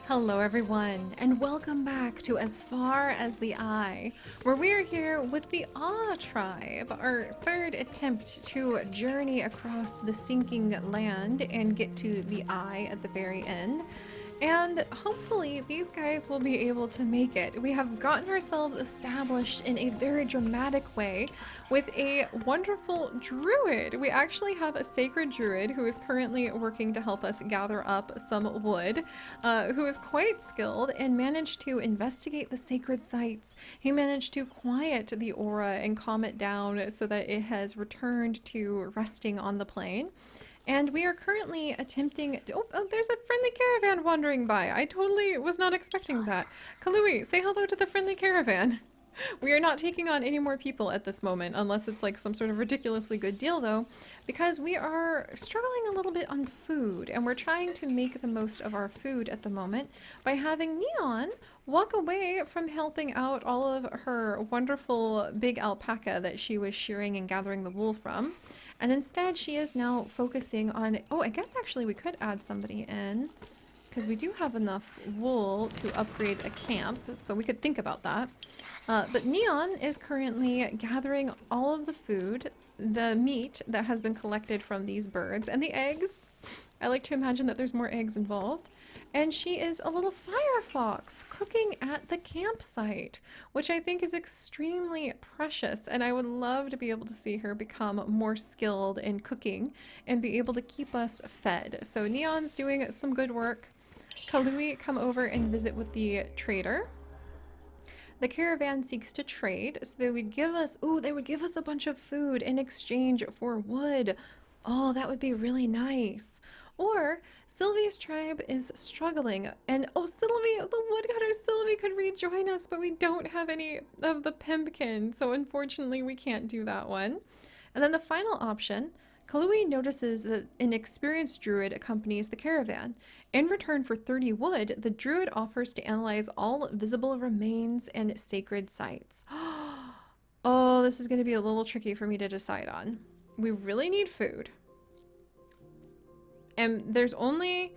Hello everyone, and welcome back to As Far as the Eye, where we are here with the Awe tribe, our third attempt to journey across the sinking land and get to the Eye at the very end. And hopefully these guys will be able to make it. We have gotten ourselves established in a very dramatic way with a wonderful druid. We actually have a sacred druid who is currently working to help us gather up some wood, who is quite skilled and managed to investigate the sacred sites. He managed to quiet the aura and calm it down so that it has returned to resting on the plane. And we are currently attempting to, oh, there's a friendly caravan wandering by. I totally was not expecting that. Kalui, say hello to the friendly caravan. We are not taking on any more people at this moment, unless it's like some sort of ridiculously good deal though, because we are struggling a little bit on food, and we're trying to make the most of our food at the moment by having Neon walk away from helping out all of her wonderful big alpaca that she was shearing and gathering the wool from. And instead, she is now focusing on... Oh, I guess actually we could add somebody in, because we do have enough wool to upgrade a camp, so we could think about that. But Neon is currently gathering all of the food, the meat that has been collected from these birds, and the eggs. I like to imagine that there's more eggs involved. And she is a little firefox cooking at the campsite, which I think is extremely precious. And I would love to be able to see her become more skilled in cooking and be able to keep us fed. So Neon's doing some good work. Kalui, come over and visit with the trader. The caravan seeks to trade, so they would give us, ooh, they would give us a bunch of food in exchange for wood. Oh, that would be really nice. Or Sylvie's tribe is struggling, and oh, Sylvie, the woodcutter Sylvie could rejoin us, but we don't have any of the pumpkin, so unfortunately we can't do that one. And then the final option, Kalui notices that an experienced druid accompanies the caravan. In return for 30 wood, the druid offers to analyze all visible remains and sacred sites. Oh, this is going to be a little tricky for me to decide on. We really need food. And there's only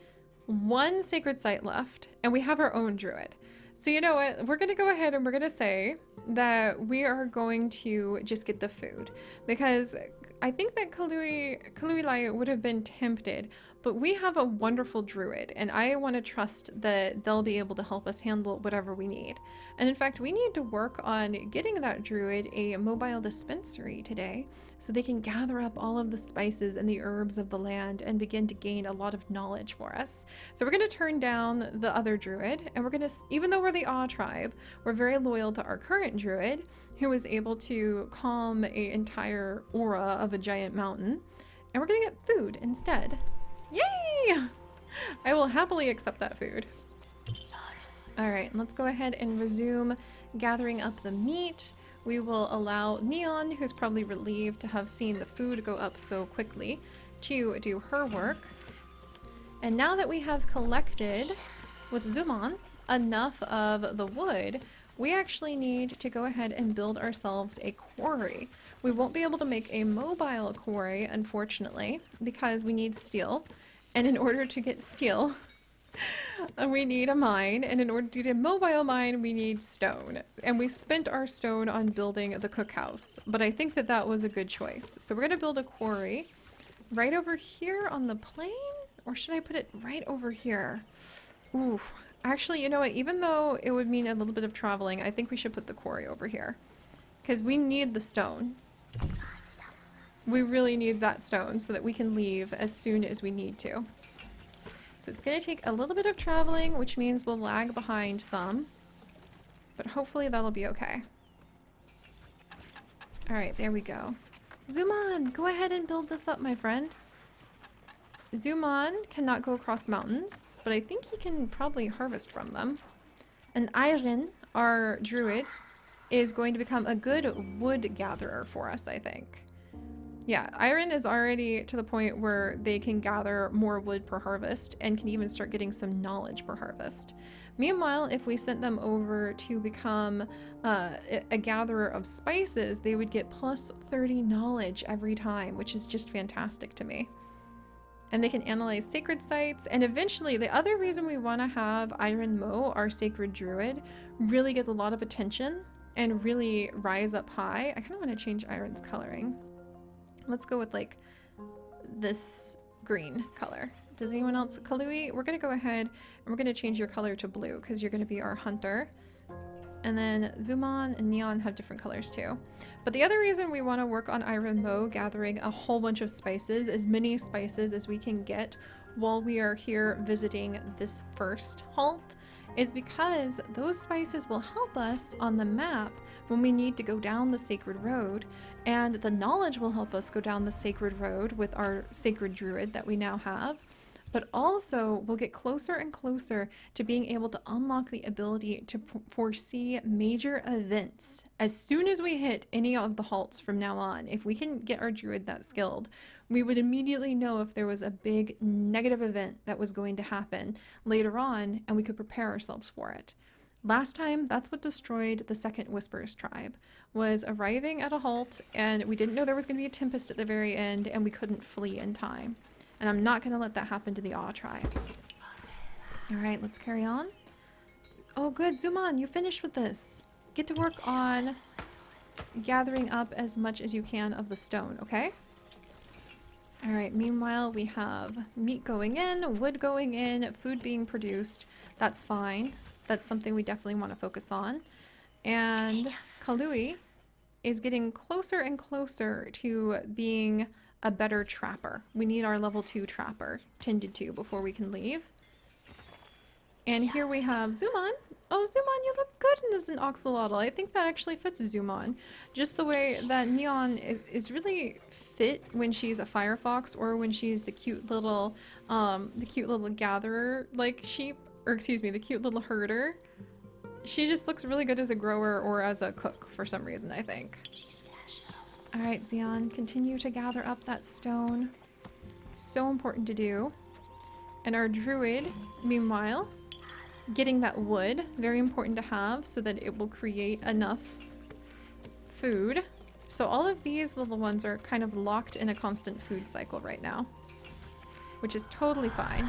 one sacred site left, and we have our own druid. So you know what? We're going to go ahead and we're going to say that we are going to just get the food, because I think that Kaluilai would have been tempted, but we have a wonderful druid, and I want to trust that they'll be able to help us handle whatever we need. And in fact, we need to work on getting that druid a mobile dispensary today, so they can gather up all of the spices and the herbs of the land and begin to gain a lot of knowledge for us. So we're going to turn down the other druid, and we're going to, even though we're the Awe tribe, we're very loyal to our current druid, who was able to calm an entire aura of a giant mountain. And we're gonna get food instead. Yay! I will happily accept that food. Alright, let's go ahead and resume gathering up the meat. We will allow Neon, who's probably relieved to have seen the food go up so quickly, to do her work. And now that we have collected, with Zumon, enough of the wood, we actually need to go ahead and build ourselves a quarry. We won't be able to make a mobile quarry, unfortunately, because we need steel. And in order to get steel, we need a mine. And in order to get a mobile mine, we need stone. And we spent our stone on building the cookhouse. But I think that that was a good choice. So we're going to build a quarry right over here on the plain? Or should I put it right over here? Oof. Actually, you know what? Even though it would mean a little bit of traveling, I think we should put the quarry over here. Because we need the stone. We really need that stone so that we can leave as soon as we need to. So it's going to take a little bit of traveling, which means we'll lag behind some. But hopefully that'll be okay. Alright, there we go. Zumon, go ahead and build this up, my friend. Zumon cannot go across mountains, but I think he can probably harvest from them. And Iron, our druid, is going to become a good wood gatherer for us, I think. Yeah, Iron is already to the point where they can gather more wood per harvest and can even start getting some knowledge per harvest. Meanwhile, if we sent them over to become a gatherer of spices, they would get plus 30 knowledge every time, which is just fantastic to me. and they can analyze sacred sites. And eventually, the other reason we want to have Iron Mo, our sacred druid, really get a lot of attention and really rise up high. I kind of want to change Iron's coloring. Let's go with like this green color. Does anyone else? Kalui, we're going to go ahead and we're going to change your color to blue because you're going to be our hunter. And then Zuman and Neon have different colors too. But the other reason we want to work on Iron Mo gathering a whole bunch of spices, as many spices as we can get while we are here visiting this first halt, is because those spices will help us on the map when we need to go down the sacred road, and the knowledge will help us go down the sacred road with our sacred druid that we now have. But also, we'll get closer and closer to being able to unlock the ability to foresee major events. As soon as we hit any of the halts from now on, if we can get our druid that skilled, we would immediately know if there was a big negative event that was going to happen later on, and we could prepare ourselves for it. Last time, that's what destroyed the second Whispers tribe, was arriving at a halt, and we didn't know there was going to be a tempest at the very end, and we couldn't flee in time. And I'm not going to let that happen to the Awe tribe. Alright, let's carry on. Oh good, Zuman, you finished with this. Get to work on gathering up as much as you can of the stone, okay? Alright, meanwhile we have meat going in, wood going in, food being produced. That's fine. That's something we definitely want to focus on. And Kalui is getting closer and closer to being a better trapper. We need our level 2 trapper tended to before we can leave. And here we have Zuman. Oh, Zuman, you look good in as an axolotl. I think that actually fits Zuman. Just the way that Neon is really fit when she's a firefox or when she's the cute little gatherer like sheep, or excuse me, the cute little herder. She just looks really good as a grower or as a cook for some reason, I think. Alright, Xion, continue to gather up that stone. So important to do. And our druid, meanwhile, getting that wood, very important to have so that it will create enough food. So all of these little ones are kind of locked in a constant food cycle right now, which is totally fine.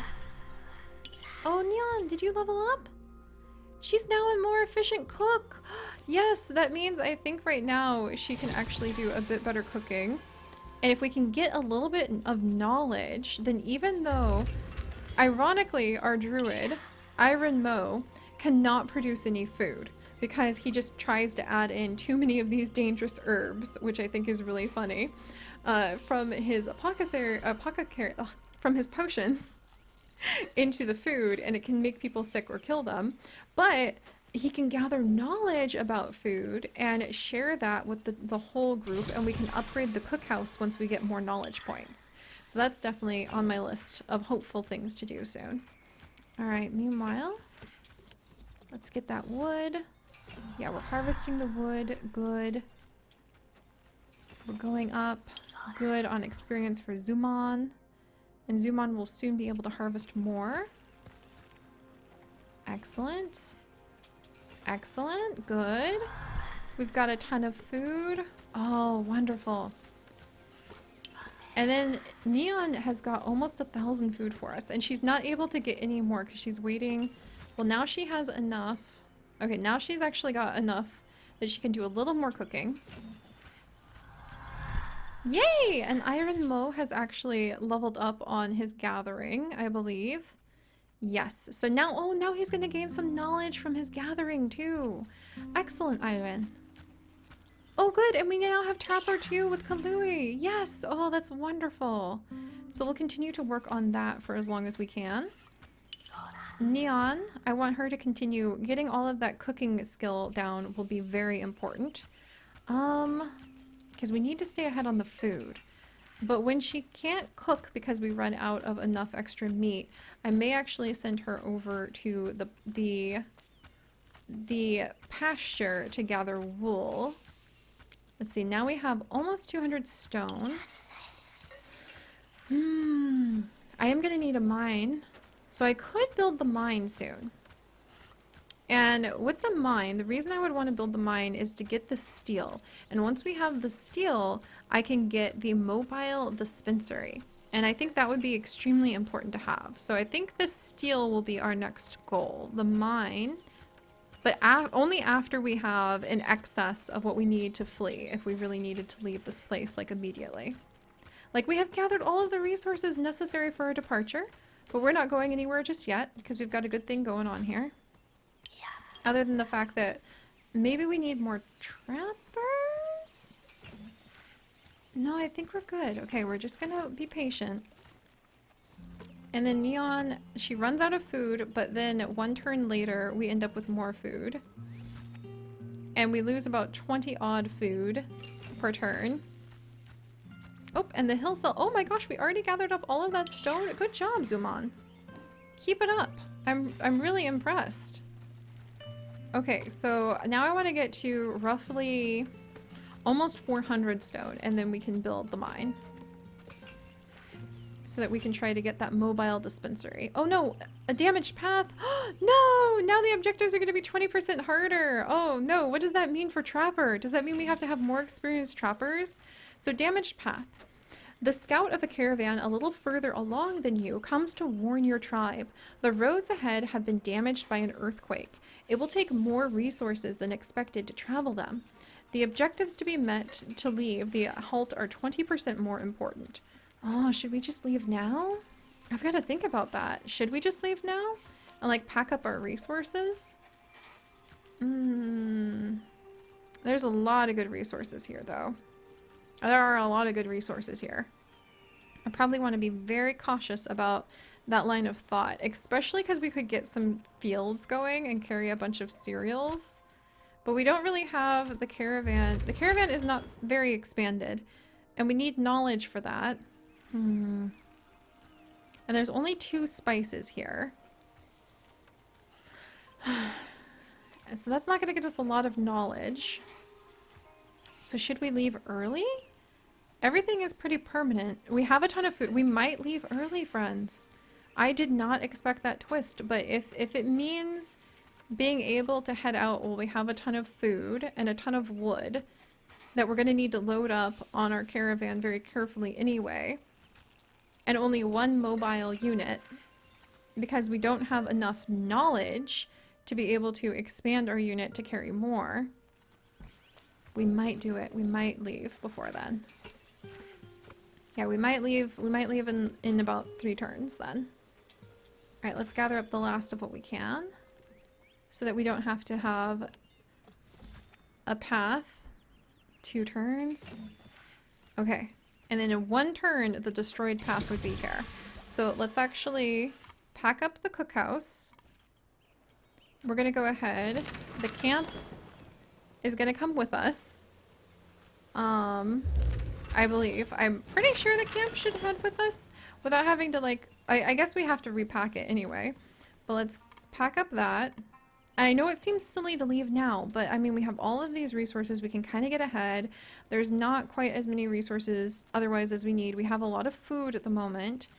Oh, Neon, did you level up? She's now a more efficient cook. Yes, that means I think right now she can actually do a bit better cooking. And if we can get a little bit of knowledge, then even though, ironically, our druid, Iron Mo, cannot produce any food because he just tries to add in too many of these dangerous herbs, which I think is really funny, from his from his potions into the food, and it can make people sick or kill them. But he can gather knowledge about food and share that with the whole group, and we can upgrade the cookhouse once we get more knowledge points. So that's definitely on my list of hopeful things to do soon. Alright, meanwhile, let's get that wood. Yeah, we're harvesting the wood. Good. We're going up. Good on experience for Zuman. And Zuman will soon be able to harvest more. Excellent. Excellent. Good. We've got a ton of food. Oh, wonderful. And then Neon has got almost 1,000 food for us. And she's not able to get any more because she's waiting. Well, now she has enough. Okay, now she's actually got enough that she can do a little more cooking. Yay! And Iron Mo has actually leveled up on his gathering, I believe. Yes. So now, oh, now he's going to gain some knowledge from his gathering too. Excellent, Iron. Oh, good. And we now have Trapper too with Kalui. Yes. Oh, that's wonderful. So we'll continue to work on that for as long as we can. Neon, I want her to continue getting all of that cooking skill down will be very important. Because we need to stay ahead on the food. But when she can't cook because we run out of enough extra meat, I may actually send her over to the pasture to gather wool. Let's see, now we have almost 200 stone. I am going to need a mine. So I could build the mine soon. And with the mine, the reason I would want to build the mine is to get the steel. And once we have the steel, I can get the mobile dispensary. And I think that would be extremely important to have. So I think the steel will be our next goal. The mine, but only after we have an excess of what we need to flee, if we really needed to leave this place, like, immediately. Like, we have gathered all of the resources necessary for our departure, but we're not going anywhere just yet, because we've got a good thing going on here. Yeah. Other than the fact that maybe we need more trappers? No, I think we're good. Okay, we're just gonna be patient. And then Neon, she runs out of food, but then one turn later, we end up with more food. And we lose about 20 odd food per turn. Oh, and the hill cell. Oh my gosh, we already gathered up all of that stone. Good job, Zuman. Keep it up. I'm really impressed. Okay, so now I want to get to roughly almost 400 stone, and then we can build the mine. So that we can try to get that mobile dispensary. Oh no, a damaged path. No, now the objectives are going to be 20% harder. Oh no, what does that mean for trapper? Does that mean we have to have more experienced trappers? So damaged path. The scout of a caravan a little further along than you comes to warn your tribe. The roads ahead have been damaged by an earthquake. It will take more resources than expected to travel them. The objectives to be met to leave the halt are 20% more important. Oh, should we just leave now? I've got to think about that. Should we just leave now? And like pack up our resources? There's a lot of good resources here though. There are a lot of good resources here. I probably want to be very cautious about that line of thought, especially because we could get some fields going and carry a bunch of cereals. But we don't really have the caravan. The caravan is not very expanded, and we need knowledge for that. And there's only 2 spices here. And so that's not going to get us a lot of knowledge. So should we leave early? Everything is pretty permanent. We have a ton of food. We might leave early, friends. I did not expect that twist, but if it means being able to head out while we have a ton of food and a ton of wood that we're going to need to load up on our caravan very carefully anyway, and only 1 mobile unit because we don't have enough knowledge to be able to expand our unit to carry more, we might do it. We might leave before then. Yeah, we might leave in about 3 turns then. Alright, let's gather up the last of what we can so that we don't have to have a path 2 turns. Okay. And then in 1 turn, the destroyed path would be here. So let's actually pack up the cookhouse. We're going to go ahead. The camp is going to come with us. I believe. I'm pretty sure the camp should head with us without having to, like... I guess we have to repack it anyway. But let's pack up that. And I know it seems silly to leave now, but I mean, we have all of these resources. We can kind of get ahead. There's not quite as many resources otherwise as we need. We have a lot of food at the moment.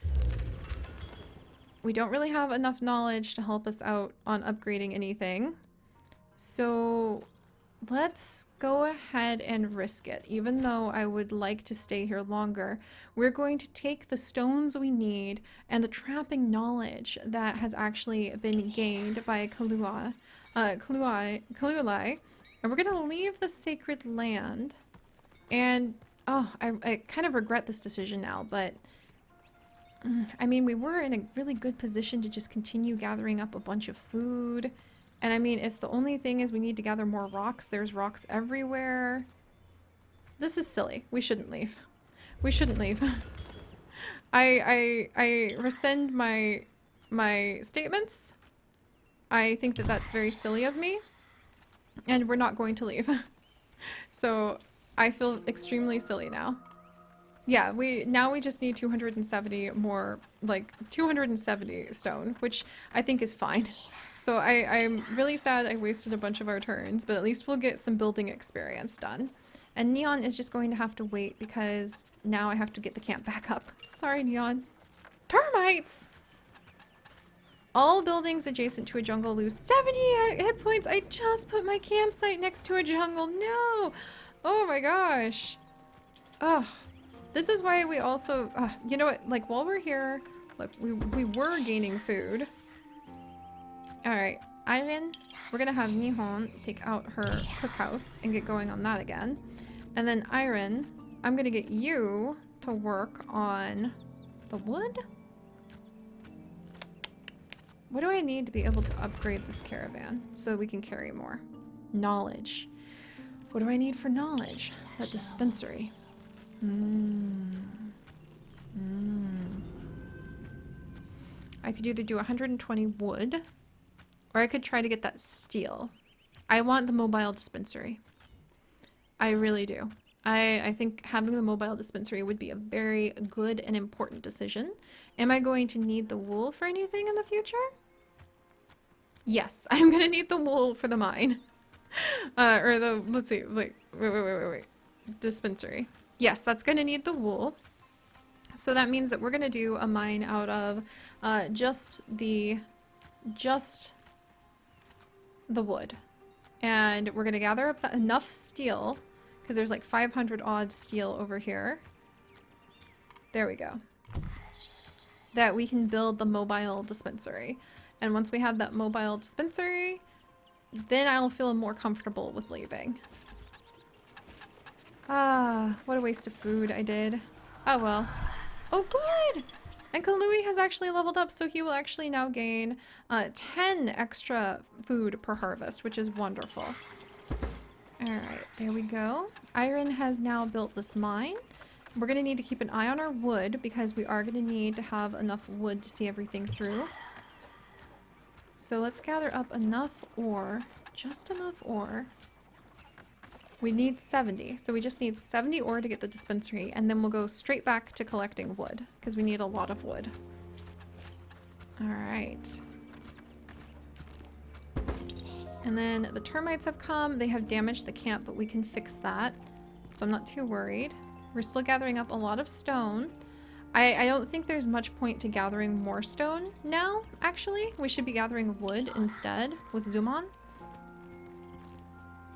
We don't really have enough knowledge to help us out on upgrading anything. So let's go ahead and risk it. Even though I would like to stay here longer, we're going to take the stones we need and the trapping knowledge that has actually been gained by Kaluai, and we're going to leave the sacred land. And, oh, I kind of regret this decision now, but I mean, we were in a really good position to just continue gathering up a bunch of food. And I mean, if the only thing is we need to gather more rocks, there's rocks everywhere. This is silly. We shouldn't leave. We shouldn't leave. I rescind my statements. I think that that's very silly of me. And we're not going to leave. So I feel extremely silly now. Yeah, we just need 270 more, like 270 stone, which I think is fine. So I'm really sad I wasted a bunch of our turns, but at least we'll get some building experience done. And Neon is just going to have to wait because now I have to get the camp back up. Sorry, Neon. Termites! All buildings adjacent to a jungle lose 70 hit points. I just put my campsite next to a jungle. No! Oh my gosh. Ugh. This is why we also, you know what, like while we're here, look, we were gaining food. All right, Aileen, we're gonna have Nihon take out her cookhouse and get going on that again. And then Iron, I'm gonna get you to work on the wood? What do I need to be able to upgrade this caravan so we can carry more? Knowledge. What do I need for knowledge? That dispensary. I could either do 120 wood, or I could try to get that steel. I want the mobile dispensary. I really do. I think having the mobile dispensary would be a very good and important decision. Am I going to need the wool for anything in the future? Yes, I'm gonna need the wool for the mine. Or the, let's see, like, wait. Dispensary. Yes, that's gonna need the wool. So that means that we're gonna do a mine out of just the wood. And we're gonna gather up enough steel, because there's like 500 odd steel over here. There we go. That we can build the mobile dispensary. And once we have that mobile dispensary, then I'll feel more comfortable with leaving. Ah, what a waste of food I did. Oh well. Oh good! And Kalui has actually leveled up, so he will actually now gain 10 extra food per harvest, which is wonderful. Alright, there we go. Iron has now built this mine. We're going to need to keep an eye on our wood, because we are going to need to have enough wood to see everything through. So let's gather up enough ore, just enough ore. We need 70, so we just need 70 ore to get the dispensary, and then we'll go straight back to collecting wood, because we need a lot of wood. Alright. And then the termites have come. They have damaged the camp, but we can fix that. So I'm not too worried. We're still gathering up a lot of stone. I don't think there's much point to gathering more stone now, actually. We should be gathering wood instead with Zumon.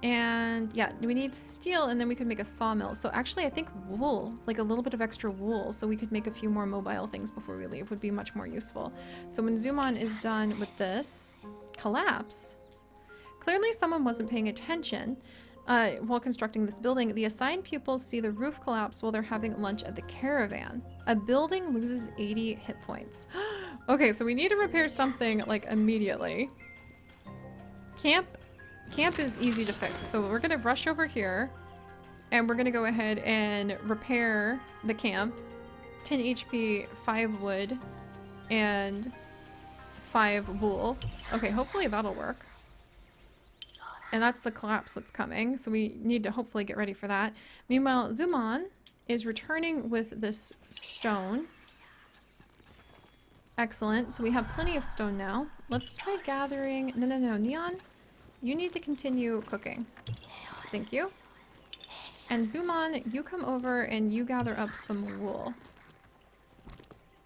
And yeah, we need steel, and then we could make a sawmill. So actually I think wool, like a little bit of extra wool, so we could make a few more mobile things before we leave, would be much more useful. So when Zumon is done with this collapse, clearly someone wasn't paying attention while constructing this building. The assigned pupils see the roof collapse while they're having lunch at the caravan. A building loses 80 hit points. Okay, so we need to repair something like immediately. Camp is easy to fix, so we're gonna rush over here and we're gonna go ahead and repair the camp. 10 HP, 5 wood, and 5 wool. Okay, hopefully that'll work. And that's the collapse that's coming, so we need to hopefully get ready for that. Meanwhile, Zumon is returning with this stone. Excellent, so we have plenty of stone now. Let's try gathering... No, Neon, you need to continue cooking. Thank you. And Zumon, you come over and you gather up some wool,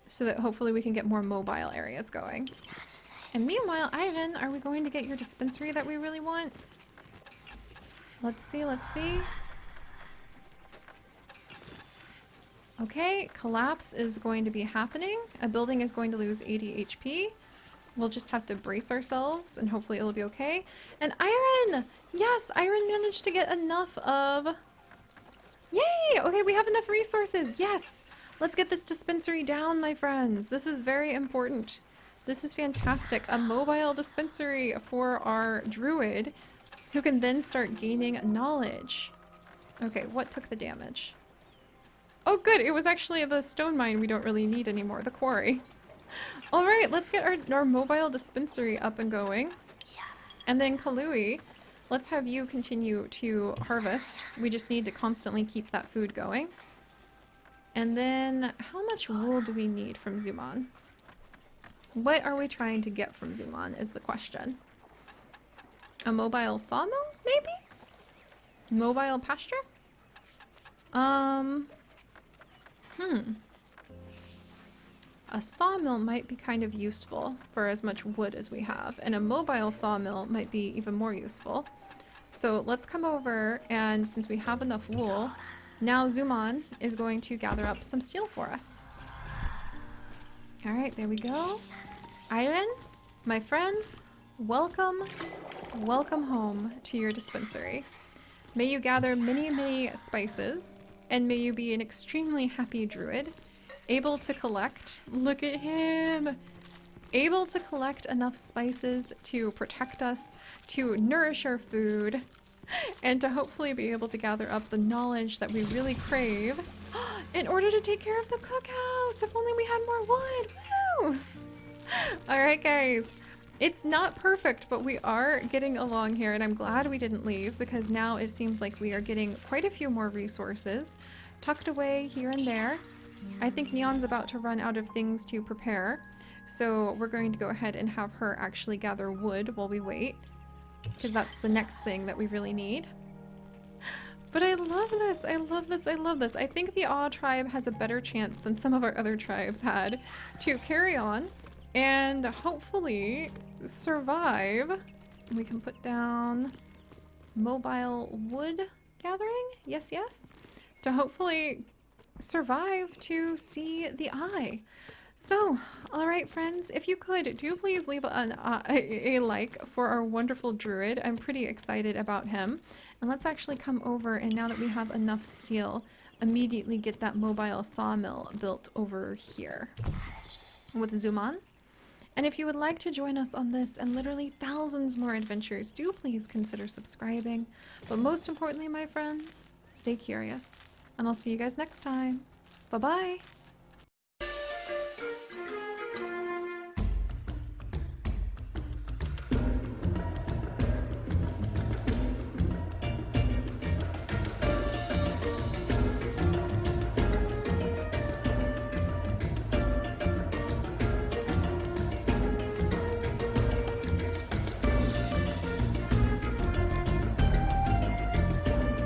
so that hopefully we can get more mobile areas going. And meanwhile, Ivan, are we going to get your dispensary that we really want? Let's see, let's see. Okay, collapse is going to be happening. A building is going to lose 80 HP. We'll just have to brace ourselves and hopefully it'll be okay. And Iron! Yes, Iron managed to get enough of... Yay! Okay, we have enough resources. Yes! Let's get this dispensary down, my friends. This is very important. This is fantastic. A mobile dispensary for our druid, who can then start gaining knowledge. Okay, what took the damage? Oh good, it was actually the stone mine we don't really need anymore, the quarry. Alright, let's get our mobile dispensary up and going. And then Kalui, let's have you continue to harvest. We just need to constantly keep that food going. And then, how much wool do we need from Zumon? What are we trying to get from Zumon is the question. A mobile sawmill, maybe? Mobile pasture? A sawmill might be kind of useful for as much wood as we have, and a mobile sawmill might be even more useful. So let's come over, and since we have enough wool, Now Zuman is going to gather up some steel for us. All right, there we go. Iron, my friend, welcome home to your dispensary. May you gather many, many spices, and may you be an extremely happy druid, able to collect, look at him, able to collect enough spices to protect us, to nourish our food, and to hopefully be able to gather up the knowledge that we really crave in order to take care of the cookhouse. If only we had more wood. Woo! All right, guys. It's not perfect, but we are getting along here, and I'm glad we didn't leave because now it seems like we are getting quite a few more resources tucked away here and there. I think Neon's about to run out of things to prepare, so we're going to go ahead and have her actually gather wood while we wait, because that's the next thing that we really need. But I love this, I love this, I love this. I think the Awe tribe has a better chance than some of our other tribes had to carry on and hopefully survive. We can put down mobile wood gathering, yes, yes, to hopefully survive to see the eye. So, all right, friends, if you could, do please leave a like for our wonderful druid. I'm pretty excited about him. And let's actually come over, and now that we have enough steel, immediately get that mobile sawmill built over here with Zuman. And if you would like to join us on this and literally thousands more adventures, do please consider subscribing. But most importantly, my friends, stay curious. And I'll see you guys next time. Bye-bye.